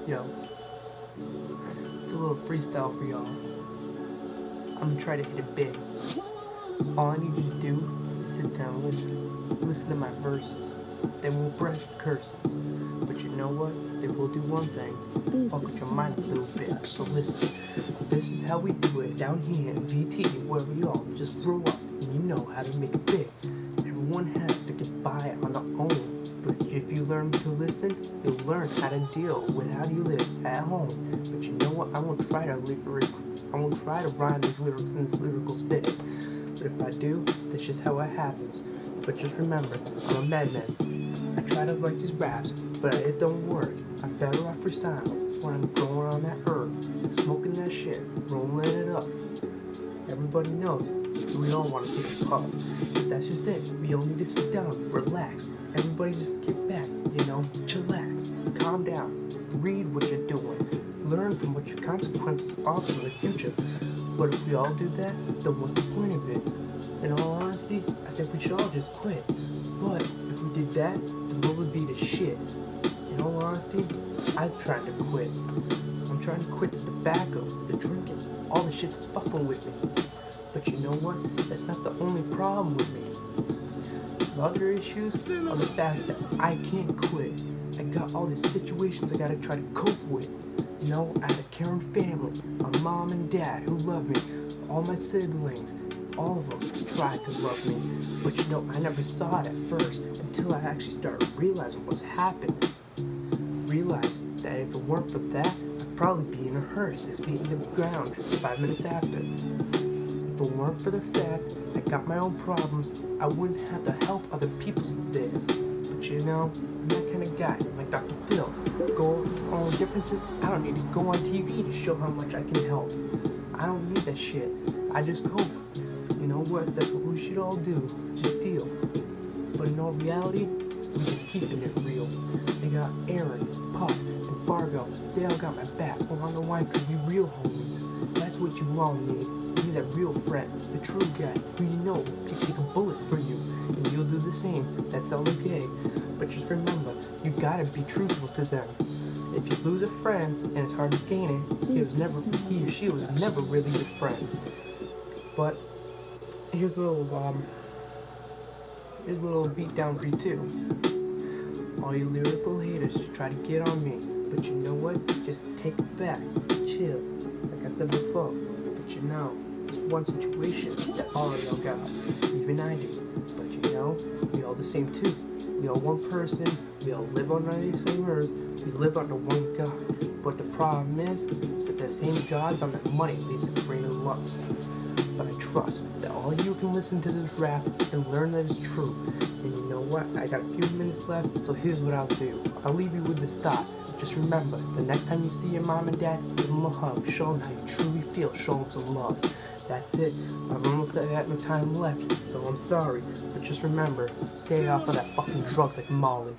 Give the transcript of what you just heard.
Yo, it's a little freestyle for y'all. I'm gonna try to hit it big. All I need you to do is sit down and listen. Listen to my verses. They won't break curses. But you know what? They will do one thing. Fuck with your mind a little bit. So listen. This is how we do it down here in VT, where we all just grow up and you know how to make it big. Everyone has to get by on their own. But if you learn to listen, you'll learn how to deal with how you live at home. But you know what? I won't try to rhyme these lyrics in this lyrical spit. But if I do, that's just how it happens. But just remember, I'm a madman. I try to write these raps, but it don't work. I'm better off freestyle when I'm going on that herb, smoking that shit, rolling it up. Everybody knows we all want to take a puff, but that's just it. We all need to sit down, relax. Everybody just get back, chillax, calm down, read what you're doing, learn from what your consequences are for the future. But if we all do that, then what's the point of it? In all honesty, I think we should all just quit. But if we did that, then what would be the shit? In all honesty, I'm trying to quit. I'm trying to quit the tobacco, the drinking, all the shit that's fucking with me. But you know what? That's not the only problem with me. The other issues are the fact that I can't quit. I got all these situations I gotta try to cope with. I had a caring family, my mom and dad who love me, all my siblings, all of them tried to love me. But I never saw it at first until I actually started realizing what's happening. Realized that if it weren't for that, I'd probably be in a hearse 6 feet in the ground 5 minutes after. If it weren't for the fact I got my own problems, I wouldn't have to help other people's with this. But I'm that kind of guy, like Dr. Phil. Go on differences, I don't need to go on TV to show how much I can help. I don't need that shit. I just cope. You know what? That's what we should all do. Just deal. But in all reality, we just keeping it real. They got Aaron, Puff, and Fargo. They all got my back. I wonder why? Cause we real homies. That's what you all need. You need that real friend, the true guy who you know can take a bullet for you, and you'll do the same. That's all okay. But just remember, you gotta be truthful to them. If you lose a friend and it's hard to gain it, he or she was never really your friend. But here's a little beat down for you too. All you lyrical haters try to get on me, but you know what? Just take it back, chill. Like I said before, but there's one situation that all of y'all got, even I do. But we all the same too. We all one person. We all live on the same earth. We live under one God. But the problem is that the same God's on that money leads to greater lust. But I trust that all you can listen to this rap and learn that it's true. And you know what? I got a few minutes left, so here's what I'll do. I'll leave you with this thought. Just remember, the next time you see your mom and dad, give them a hug. Show them how you truly feel. Show them some love. That's it. I've almost got no time left, so I'm sorry. But just remember, stay off of that fucking drugs like Molly.